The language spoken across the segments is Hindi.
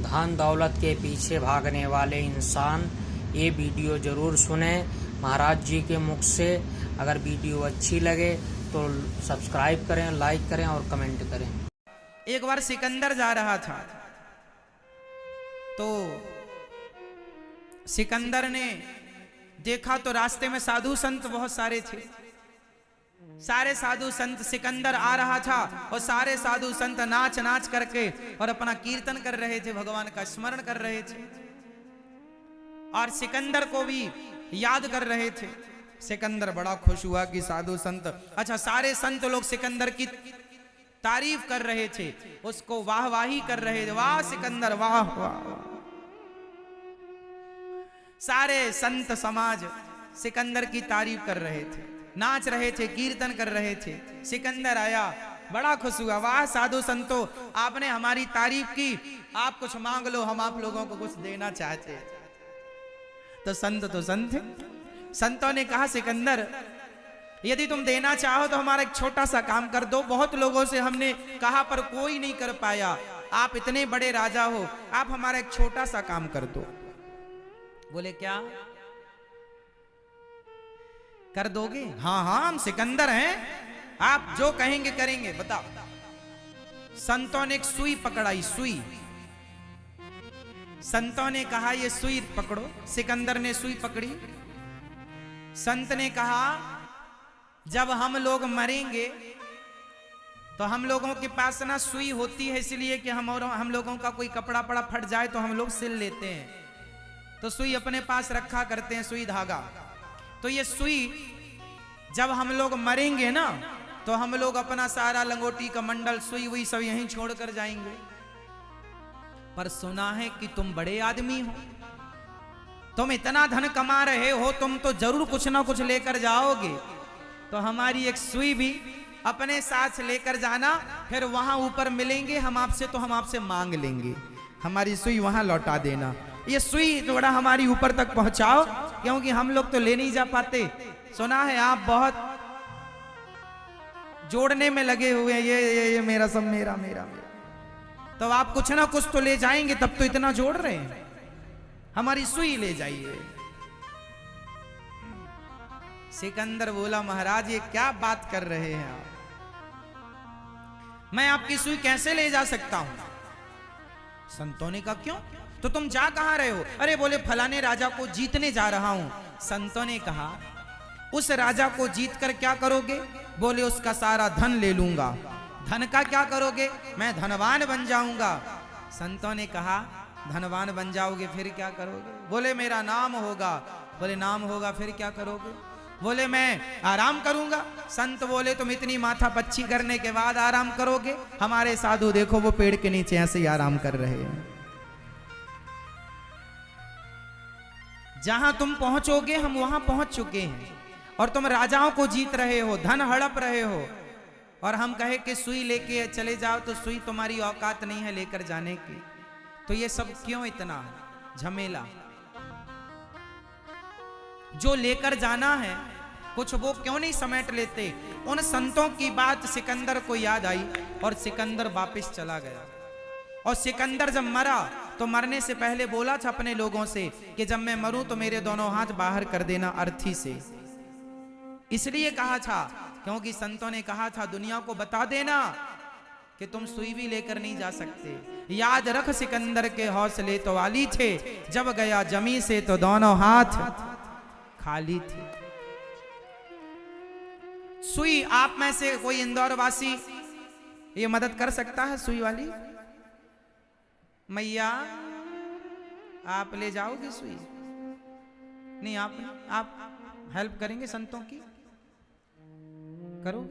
धन दौलत के पीछे भागने वाले इंसान ये वीडियो ज़रूर सुने महाराज जी के मुख से। अगर वीडियो अच्छी लगे तो सब्सक्राइब करें, लाइक करें और कमेंट करें। एक बार सिकंदर जा रहा था तो सिकंदर ने देखा तो रास्ते में साधु संत बहुत सारे थे। सारे साधु संत, सिकंदर आ रहा था और सारे साधु संत नाच नाच करके और अपना कीर्तन कर रहे थे, भगवान का स्मरण कर रहे थे और सिकंदर को भी याद कर रहे थे। सिकंदर बड़ा खुश हुआ कि साधु संत, अच्छा सारे संत लोग सिकंदर की तारीफ कर रहे थे, उसको वाहवाही कर रहे थे, वाह सिकंदर वाह वाह। सारे संत समाज सिकंदर की तारीफ कर रहे थे, नाच रहे थे, कीर्तन कर रहे थे। सिकंदर आया, बड़ा खुश हुआ, वाह साधु संतो आपने हमारी तारीफ की, आप कुछ मांग लो, हम आप लोगों को कुछ देना चाहते हैं। तो संत थे। संतों ने कहा सिकंदर यदि तुम देना चाहो तो हमारा एक छोटा सा काम कर दो, बहुत लोगों से हमने कहा पर कोई नहीं कर पाया, आप इतने बड़े राजा हो, आप हमारा एक छोटा सा काम कर दो। बोले क्या कर दोगे? हाँ हाँ हम सिकंदर हैं, आप जो कहेंगे करेंगे, बताओ। संतों ने एक सुई पकड़ाई, सुई। संतों ने कहा ये सुई पकड़ो। सिकंदर ने सुई पकड़ी। संत ने कहा जब हम लोग मरेंगे तो हम लोगों के पास ना सुई होती है, इसलिए कि हम लोगों का कोई कपड़ा पड़ा फट जाए तो हम लोग सिल लेते हैं, तो सुई अपने पास रखा करते हैं, सुई धागा। तो ये सुई जब हम लोग मरेंगे ना तो हम लोग अपना सारा लंगोटी का मंडल, सुई वही सब यहीं छोड़ कर जाएंगे। पर सुना है कि तुम बड़े आदमी हो, तुम इतना धन कमा रहे हो, तुम तो जरूर कुछ ना कुछ लेकर जाओगे, तो हमारी एक सुई भी अपने साथ लेकर जाना, फिर वहां ऊपर मिलेंगे हम आपसे तो हम आपसे मांग लेंगे, हमारी सुई वहां लौटा देना। ये सुई थोड़ा हमारी ऊपर तक पहुंचाओ, क्योंकि हम लोग तो ले नहीं जा पाते। सुना है आप बहुत जोड़ने में लगे हुए हैं, ये मेरा सब मेरा मेरा मेरा, तो आप कुछ ना कुछ तो ले जाएंगे, तब तो इतना जोड़ रहे हैं, हमारी सुई ले जाइए। सिकंदर बोला महाराज ये क्या बात कर रहे हैं आप, मैं आपकी सुई कैसे ले जा सकता हूं? संतों ने कहा क्यों, तो तुम जा कहां रहे हो? अरे बोले फलाने राजा को जीतने जा रहा हूं। संतों ने कहा उस राजा को जीत कर क्या करोगे? बोले उसका सारा धन ले लूंगा। धन का क्या करोगे? मैं धनवान बन जाऊंगा। संतों ने कहा धनवान बन जाओगे फिर क्या करोगे? बोले मेरा नाम होगा। बोले नाम होगा फिर क्या करोगे? बोले मैं आराम करूंगा। संत बोले तुम इतनी माथा पच्ची करने के बाद आराम करोगे? हमारे साधु देखो वो पेड़ के नीचे ऐसे ही आराम कर रहे हैं। जहां तुम पहुंचोगे हम वहां पहुंच चुके हैं, और तुम राजाओं को जीत रहे हो, धन हड़प रहे हो, और हम कहे कि सुई लेके चले जाओ तो सुई तुम्हारी औकात नहीं है लेकर जाने की। तो ये सब क्यों इतना झमेला? जो लेकर जाना है कुछ वो क्यों नहीं समेट लेते? उन संतों की बात सिकंदर को याद आई और सिकंदर वापस चला गया। और सिकंदर जब मरा तो मरने से पहले बोला था अपने लोगों से कि जब मैं मरूं तो मेरे दोनों हाथ बाहर कर देना अर्थी से। इसलिए कहा था क्योंकि संतों ने कहा था दुनिया को बता देना कि तुम सुई भी लेकर नहीं जा सकते। याद रख सिकंदर के हौसले तो वाली थे, जब गया जमी से तो दोनों हाथ खाली थे। सुई आप में से कोई इंदौर वासी ये मदद कर सकता है? सुई वाली मैया आप ले जाओगे सुई? नहीं, आप हेल्प करेंगे संतों की? करो?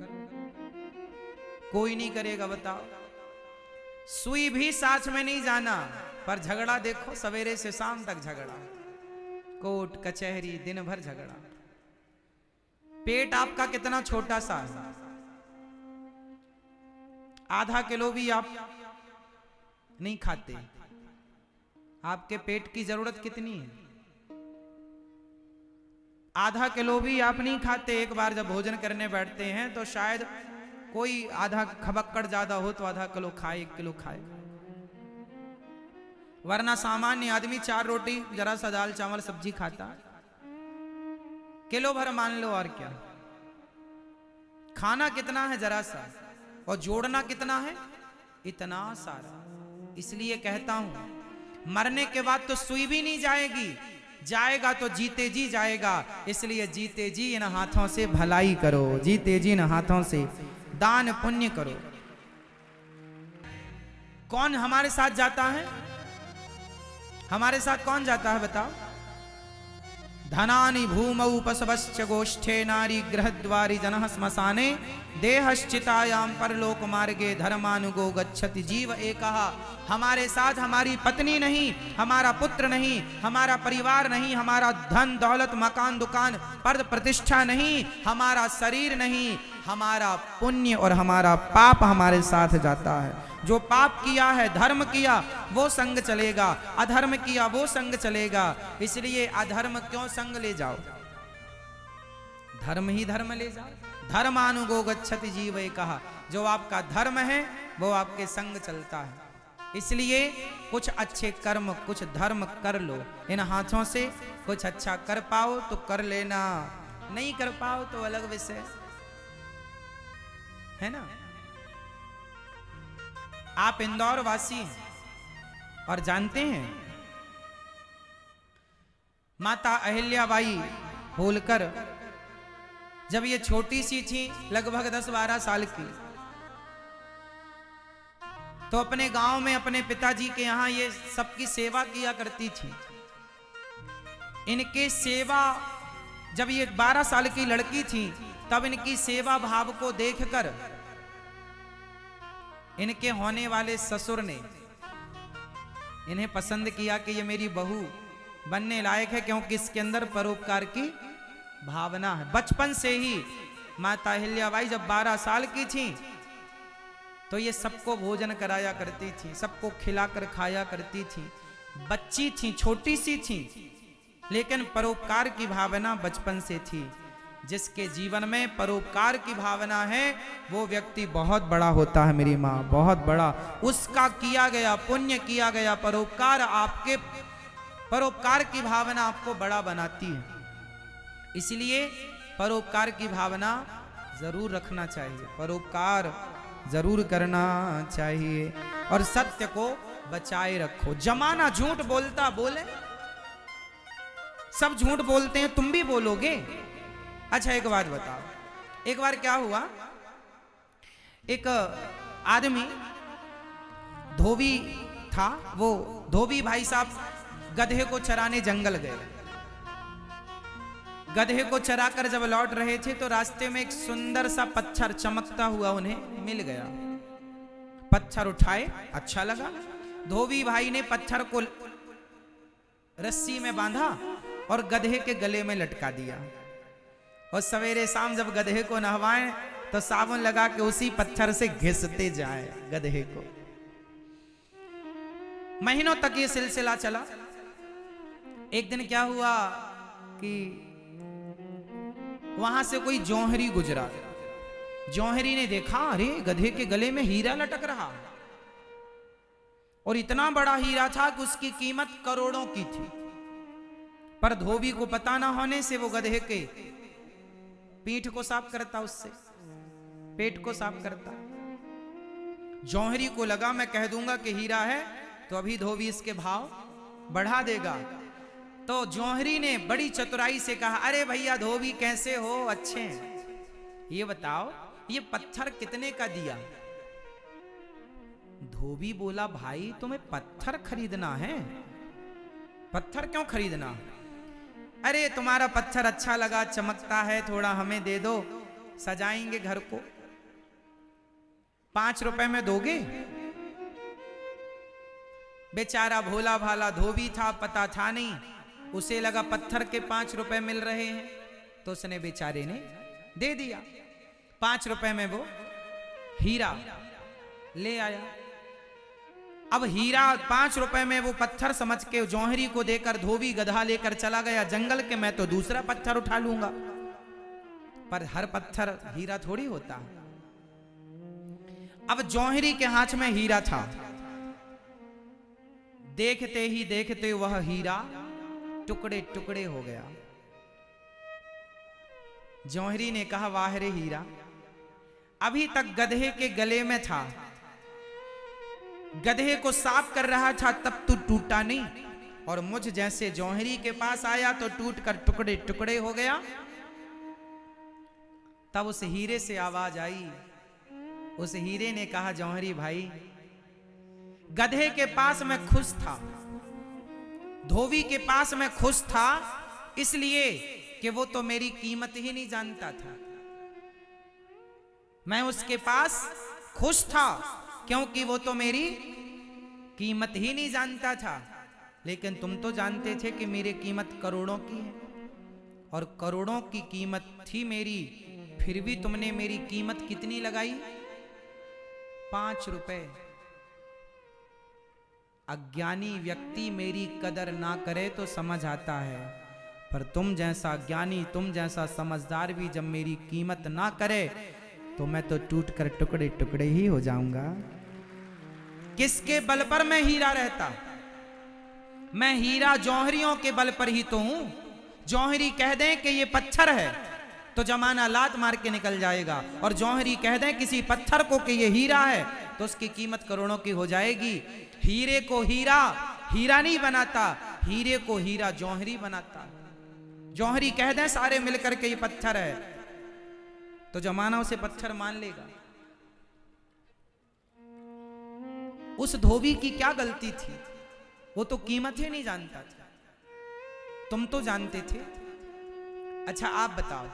कोई नहीं करेगा, बताओ। सुई भी साथ में नहीं जाना, पर झगड़ा देखो, सवेरे से शाम तक झगड़ा, कोर्ट कचहरी दिन भर झगड़ा। पेट आपका कितना छोटा सा है, आधा किलो भी आप नहीं खाते, आपके पेट की जरूरत कितनी है? आधा किलो भी आप नहीं खाते। एक बार जब भोजन करने बैठते हैं तो शायद कोई आधा खबक्कड़ ज्यादा हो तो आधा किलो खाए, 1 किलो खाए। वरना सामान्य आदमी 4 रोटी जरा सा दाल चावल सब्जी खाता, किलो भर मान लो, और क्या। खाना कितना है जरा सा, और जोड़ना कितना है, इतना सारा। इसलिए कहता हूं मरने के बाद तो सुई भी नहीं जाएगी, जाएगा तो जीते जी जाएगा। इसलिए जीते जी इन हाथों से भलाई करो, जीते जी इन हाथों से दान पुण्य करो। कौन हमारे साथ जाता है, हमारे साथ कौन जाता है बताओ? धनानि भूमौ पशवश्च गोष्ठे नारी गृहद्वारि जनः श्मशाने देहश्चितायां परलोक मार्गे धर्मानुगो गच्छति जीव एकः। हमारे साथ हमारी पत्नी नहीं, हमारा पुत्र नहीं, हमारा परिवार नहीं, हमारा धन दौलत मकान दुकान पद प्रतिष्ठा नहीं, हमारा शरीर नहीं, हमारा पुण्य और हमारा पाप हमारे साथ जाता है। जो पाप किया है, धर्म किया, वो संग चलेगा, अधर्म किया वो संग चलेगा। इसलिए अधर्म क्यों संग ले जाओ, धर्म ही धर्म ले जाओ। धर्मानुगो गच्छति जीव कहा, जो आपका धर्म है वो आपके संग चलता है। इसलिए कुछ अच्छे कर्म, कुछ धर्म कर लो इन हाथों से। कुछ अच्छा कर पाओ तो कर लेना, नहीं कर पाओ तो अलग विषय है ना। आप इंदौर वासी हैं और जानते हैं माता अहिल्याबाई होलकर जब ये छोटी सी थी, लगभग 10-12 साल की, तो अपने गांव में अपने पिताजी के यहां ये सबकी सेवा किया करती थी। इनके सेवा, जब ये 12 साल की लड़की थी तब इनकी सेवा भाव को देखकर इनके होने वाले ससुर ने इन्हें पसंद किया कि ये मेरी बहू बनने लायक है, क्योंकि इसके अंदर परोपकार की भावना है। बचपन से ही माता अहिल्याबाई जब 12 साल की थी तो ये सबको भोजन कराया करती थी, सबको खिलाकर खाया करती थी। बच्ची थी, छोटी सी थी, लेकिन परोपकार की भावना बचपन से थी। जिसके जीवन में परोपकार की भावना है वो व्यक्ति बहुत बड़ा होता है मेरी माँ, बहुत बड़ा। उसका किया गया पुण्य, किया गया परोपकार, आपके परोपकार की भावना आपको बड़ा बनाती है। इसलिए परोपकार की भावना जरूर रखना चाहिए, परोपकार जरूर करना चाहिए और सत्य को बचाए रखो। जमाना झूठ बोलता बोले, सब झूठ बोलते हैं, तुम भी बोलोगे। अच्छा एक बात बताओ, एक बार क्या हुआ, एक आदमी धोबी था, वो धोबी भाई साहब गधे को चराने जंगल गए। गधे को चराकर जब लौट रहे थे तो रास्ते में एक सुंदर सा पत्थर चमकता हुआ उन्हें मिल गया। पत्थर उठाए, अच्छा लगा। धोबी भाई ने पत्थर को रस्सी में बांधा और गधे के गले में लटका दिया। और सवेरे शाम जब गधे को नहवाएं तो साबुन लगा के उसी पत्थर से घिसते जाए गधे को। महीनों तक ये सिलसिला चला। एक दिन क्या हुआ कि वहां से कोई जौहरी गुजरा। जौहरी ने देखा, अरे गधे के गले में हीरा लटक रहा, और इतना बड़ा हीरा था कि उसकी कीमत करोड़ों की थी। पर धोबी को पता ना होने से वो गधे के पीठ को साफ करता, उससे पेट को साफ करता। जौहरी को लगा मैं कह दूंगा कि हीरा है तो अभी धोबी इसके भाव बढ़ा देगा। तो जौहरी ने बड़ी चतुराई से कहा, अरे भैया धोबी कैसे हो, अच्छे हैं, ये बताओ ये पत्थर कितने का दिया। धोबी बोला, भाई तुम्हें पत्थर खरीदना है, पत्थर क्यों खरीदना, अरे तुम्हारा पत्थर अच्छा लगा, चमकता है, थोड़ा हमें दे दो, सजाएंगे घर को, 5 रुपए में दोगे। बेचारा भोला भाला धोबी था, पता था नहीं, उसे लगा पत्थर के 5 रुपए मिल रहे हैं, तो उसने बेचारे ने दे दिया। 5 रुपए में वो हीरा ले आया। अब हीरा 5 रुपए में वो पत्थर समझ के जौहरी को देकर धोबी गधा लेकर चला गया जंगल के, मैं तो दूसरा पत्थर उठा लूंगा। पर हर पत्थर हीरा थोड़ी होता। अब जौहरी के हाथ में हीरा था, देखते ही देखते वह हीरा टुकड़े टुकड़े हो गया। जौहरी ने कहा, वाह रे हीरा, अभी तक गधे के गले में था, गधे को साफ कर रहा था, तब तू टूटा नहीं, और मुझ जैसे जौहरी के पास आया तो टूट कर टुकड़े टुकड़े हो गया। तब उस हीरे से आवाज आई। उस हीरे ने कहा, जौहरी भाई, गधे के पास मैं खुश था, धोबी के पास मैं खुश था, इसलिए कि वो तो मेरी कीमत ही नहीं जानता था। मैं उसके पास खुश था क्योंकि वो तो मेरी कीमत ही नहीं जानता था। लेकिन तुम तो जानते थे कि मेरी कीमत करोड़ों की है, और करोड़ों की कीमत थी मेरी, फिर भी तुमने मेरी कीमत कितनी लगाई? 5 रुपए। अज्ञानी व्यक्ति मेरी कदर ना करे तो समझ आता है, पर तुम जैसा ज्ञानी, तुम जैसा समझदार भी जब मेरी कीमत ना करे तो मैं तो टूट कर टुकड़े टुकड़े ही हो जाऊंगा। किसके बल पर मैं हीरा रहता? मैं हीरा जौहरियों के बल पर ही तो हूं। जौहरी कह दें कि ये पत्थर है तो जमाना लात मार के निकल जाएगा, और जौहरी कह दें किसी पत्थर को कि ये हीरा है तो उसकी कीमत करोड़ों की हो जाएगी। हीरे को हीरा हीरा नहीं बनाता, हीरे को हीरा जौहरी बनाता। जौहरी कह दें सारे मिलकर के ये पत्थर है तो जमाना उसे पत्थर मान लेगा। उस धोबी की क्या गलती थी? वो तो कीमत ही नहीं जानता था, तुम तो जानते थे। अच्छा आप बताओ,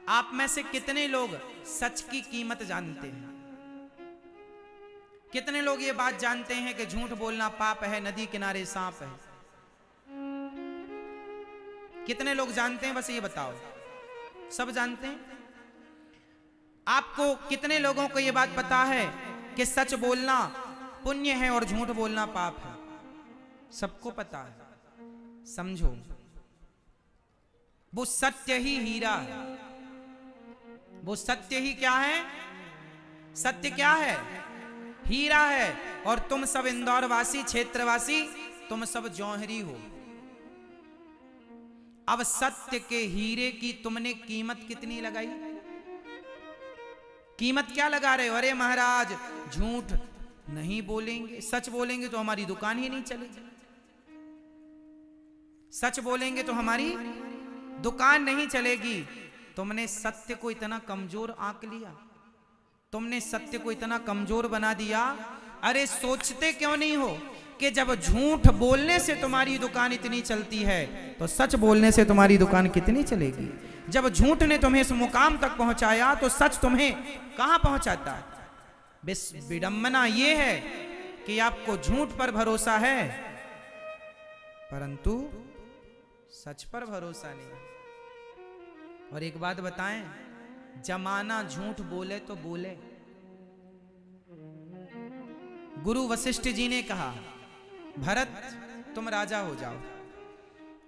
आप में से कितने लोग सच की कीमत जानते हैं? कितने लोग ये बात जानते हैं कि झूठ बोलना पाप है, नदी किनारे सांप है? कितने लोग जानते हैं? बस ये बताओ। सब जानते हैं? आपको कितने लोगों को ये बात पता है कि सच बोलना पुण्य है और झूठ बोलना पाप है? सबको पता है। समझो, वो सत्य ही हीरा है। वो सत्य ही क्या है? सत्य क्या है? हीरा है। और तुम सब इंदौर वासी, क्षेत्रवासी, तुम सब जौहरी हो। अब सत्य के हीरे की तुमने कीमत कितनी लगाई? कीमत क्या लगा रहे हो? अरे महाराज, झूठ नहीं बोलेंगे, सच बोलेंगे तो हमारी दुकान ही नहीं चलेगी। सच बोलेंगे तो हमारी दुकान नहीं चलेगी। तुमने सत्य को इतना कमजोर आंक लिया, तुमने सत्य को इतना कमजोर बना दिया। अरे सोचते क्यों नहीं हो कि जब झूठ बोलने से तुम्हारी दुकान इतनी चलती है तो सच बोलने से तुम्हारी दुकान कितनी चलेगी? जब झूठ ने तुम्हें इस मुकाम तक पहुंचाया तो सच तुम्हें कहां पहुंचाता है? विडंबना यह है कि आपको झूठ पर भरोसा है परंतु सच पर भरोसा नहीं। और एक बात बताएं, जमाना झूठ बोले तो बोले। गुरु वशिष्ठ जी ने कहा, भरत तुम राजा हो जाओ।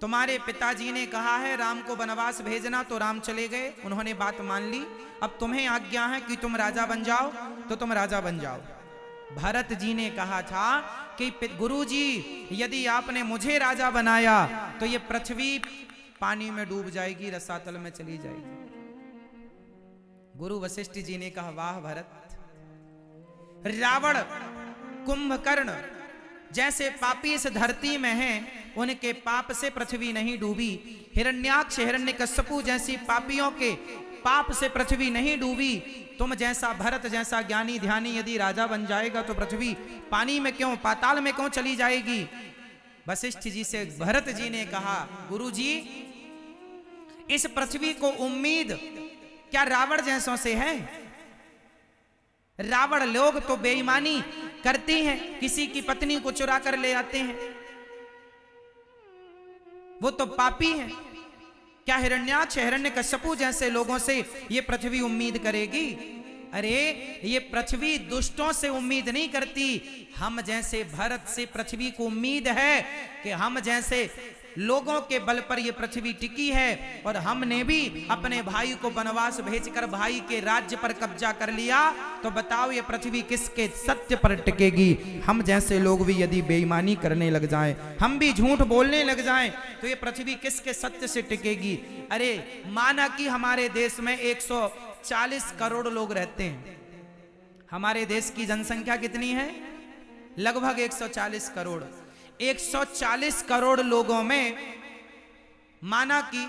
तुम्हारे पिताजी ने कहा है राम को वनवास भेजना, तो राम चले गए, उन्होंने बात मान ली। अब तुम्हें आज्ञा है कि तुम राजा बन जाओ, तो तुम राजा बन जाओ। भरत जी ने कहा था कि गुरुजी, यदि आपने मुझे राजा बनाया तो ये पृथ्वी पानी में डूब जाएगी, रसातल में चली जाएगी। गुरु वशिष्ठ जी ने कहा, वाह भरत, रावण, कुंभकर्ण जैसे पापी इस धरती में हैं, उनके पाप से पृथ्वी नहीं डूबी। हिरण्याक्ष, हिरण्यकश्यपु जैसी पापियों के पाप से पृथ्वी नहीं डूबी। तुम जैसा भरत जैसा ज्ञानी ध्यानी यदि राजा बन जाएगा तो पृथ्वी पानी में क्यों, पाताल में क्यों चली जाएगी? वशिष्ठ जी से भरत जी ने कहा, गुरु जी, इस पृथ्वी को उम्मीद क्या रावण जैसों से है? रावण लोग तो बेईमानी करते हैं, किसी की पत्नी को चुरा कर ले आते हैं, वो तो पापी हैं। क्या हिरण्याक्ष, हिरण्यकश्यपु जैसे लोगों से ये पृथ्वी उम्मीद करेगी? अरे ये पृथ्वी दुष्टों से उम्मीद नहीं करती, हम जैसे भरत से पृथ्वी को उम्मीद है कि हम जैसे लोगों के बल पर ये पृथ्वी टिकी है। और हमने भी अपने भाई को वनवास भेजकर भाई के राज्य पर कब्जा कर लिया, तो बताओ ये पृथ्वी किसके सत्य पर टिकेगी? हम जैसे लोग भी यदि बेईमानी करने लग जाएं, हम भी झूठ बोलने लग जाएं, तो ये पृथ्वी किसके सत्य से टिकेगी? अरे माना कि हमारे देश में 140 करोड़ लोग रहते हैं। हमारे देश की जनसंख्या कितनी है? लगभग 140 करोड़। 140 करोड़ लोगों में माना कि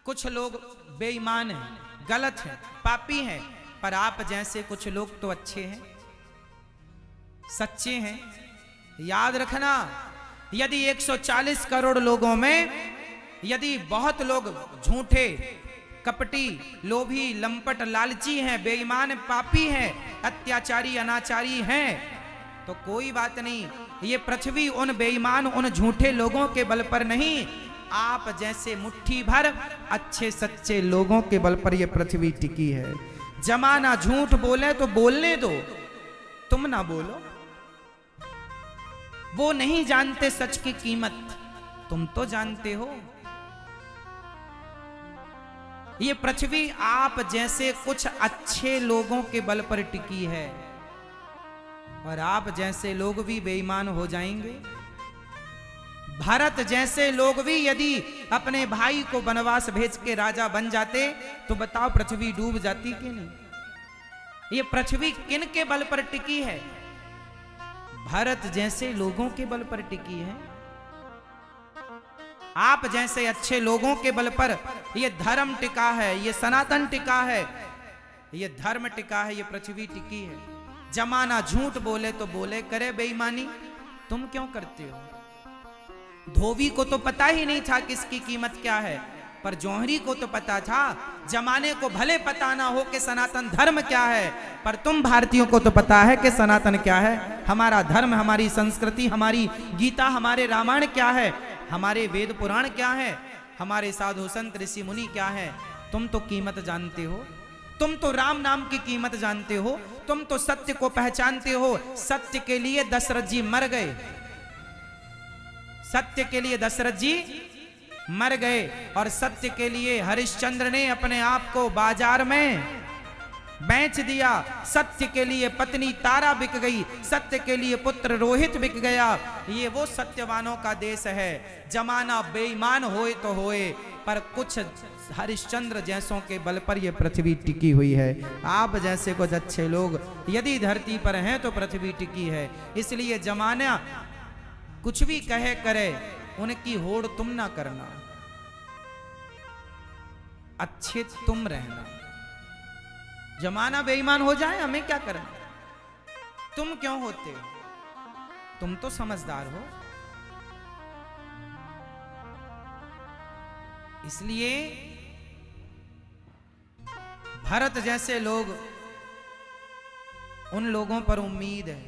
कुछ लोग बेईमान हैं, गलत हैं, पापी हैं, पर आप जैसे कुछ लोग तो अच्छे हैं, सच्चे हैं। याद रखना, यदि 140 करोड़ लोगों में यदि बहुत लोग झूठे, कपटी, लोभी, लंपट, लालची हैं, बेईमान, पापी हैं, अत्याचारी, अनाचारी हैं, तो कोई बात नहीं, ये पृथ्वी उन बेईमान, उन झूठे लोगों के बल पर नहीं, आप जैसे मुट्ठी भर अच्छे सच्चे लोगों के बल पर ये पृथ्वी टिकी है। जमाना झूठ बोले तो बोलने दो, तुम ना बोलो। वो नहीं जानते सच की कीमत, तुम तो जानते हो। ये पृथ्वी आप जैसे कुछ अच्छे लोगों के बल पर टिकी है, और आप जैसे लोग भी बेईमान हो जाएंगे। भारत जैसे लोग भी यदि अपने भाई को वनवास भेज के राजा बन जाते, तो बताओ पृथ्वी डूब जाती कि नहीं? ये पृथ्वी किन के बल पर टिकी है? भारत जैसे लोगों के बल पर टिकी है। आप जैसे अच्छे लोगों के बल पर ये धर्म टिका है, ये सनातन टिका है, ये धर्म टिका है, ये पृथ्वी टिकी है। जमाना झूठ बोले तो बोले, करे बेईमानी, तुम क्यों करते हो? धोबी को तो पता ही नहीं था किसकी कीमत क्या है, पर जौहरी को तो पता था। जमाने को भले पता ना हो कि सनातन धर्म क्या है, पर तुम भारतीयों को तो पता है कि सनातन क्या है, हमारा धर्म, हमारी संस्कृति, हमारी गीता, हमारे रामायण क्या है, हमारे वेद पुराण क्या है, हमारे साधु संत ऋषि मुनि क्या है। तुम तो कीमत जानते हो, तुम तो राम नाम की कीमत जानते हो, तुम तो सत्य को पहचानते हो। सत्य के लिए दशरथ जी मर गए, सत्य के लिए दशरथ जी मर गए, और सत्य के लिए हरिश्चंद्र ने अपने आप को बाजार में बेच दिया। सत्य के लिए पत्नी तारा बिक गई, सत्य के लिए पुत्र रोहित बिक गया। ये वो सत्यवानों का देश है। जमाना बेईमान होए तो होए, पर कुछ हरिश्चंद्र जैसों के बल पर यह पृथ्वी टिकी हुई है। आप जैसे कुछ अच्छे लोग यदि धरती पर हैं तो पृथ्वी टिकी है। इसलिए जमाना कुछ भी कहे करे, उनकी होड़ तुम ना करना, अच्छे तुम रहना। जमाना बेईमान हो जाए, हमें क्या करना? तुम क्यों होते हो? तुम तो समझदार हो। इसलिए भारत जैसे लोग, उन लोगों पर उम्मीद है,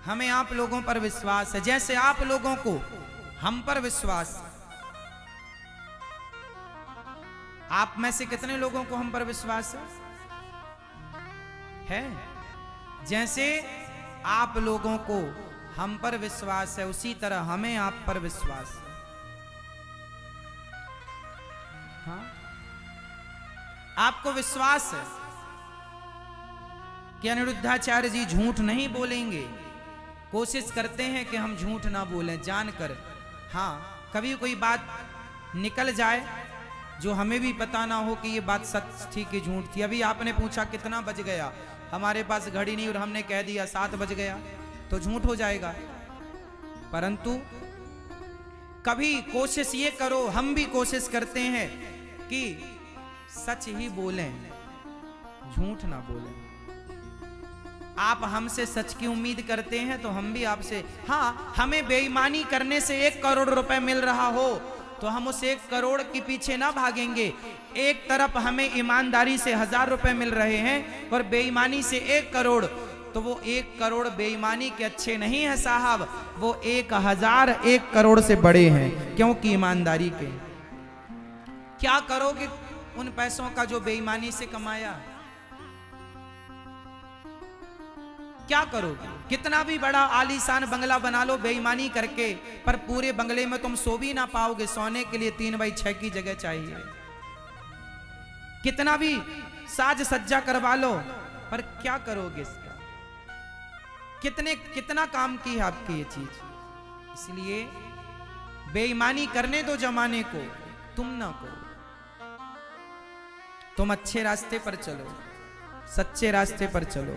हमें आप लोगों पर विश्वास है, जैसे आप लोगों को हम पर विश्वास। आप में से कितने लोगों को हम पर विश्वास है? जैसे आप लोगों को हम पर विश्वास है, उसी तरह हमें आप पर विश्वास है। हाँ? आपको विश्वास है कि अनिरुद्धाचार्य जी झूठ नहीं बोलेंगे। कोशिश करते हैं कि हम झूठ ना बोलें जानकर। हाँ, कभी कोई बात निकल जाए जो हमें भी पता ना हो कि ये बात सच थी कि झूठ थी। अभी आपने पूछा कितना बज गया, हमारे पास घड़ी नहीं और हमने कह दिया 7 बज गया, तो झूठ हो जाएगा। परंतु कभी कोशिश ये करो, हम भी कोशिश करते हैं कि सच ही बोलें, झूठ ना बोलें। आप हमसे सच की उम्मीद करते हैं तो हम भी आपसे, हाँ, हमें बेईमानी करने से 1 करोड़ रुपए मिल रहा हो तो हम उस 1 करोड़ के पीछे ना भागेंगे। एक तरफ हमें ईमानदारी से 1000 रुपए मिल रहे हैं और बेईमानी से 1 करोड़, तो वो 1 करोड़ बेईमानी के अच्छे नहीं है साहब, वो 1000 1 करोड़ से बड़े हैं, क्योंकि ईमानदारी के। क्या करोगे उन पैसों का जो बेईमानी से कमाया? क्या करोगे? कितना भी बड़ा आलीशान बंगला बना लो बेईमानी करके, पर पूरे बंगले में तुम सो भी ना पाओगे। सोने के लिए 3x6 की जगह चाहिए। कितना भी साज सज्जा करवा लो, पर क्या करोगे इसका? कितना काम की है आपकी ये चीज। इसलिए बेईमानी करने दो जमाने को, तुम ना करो। तुम अच्छे रास्ते पर चलो, सच्चे रास्ते पर चलो।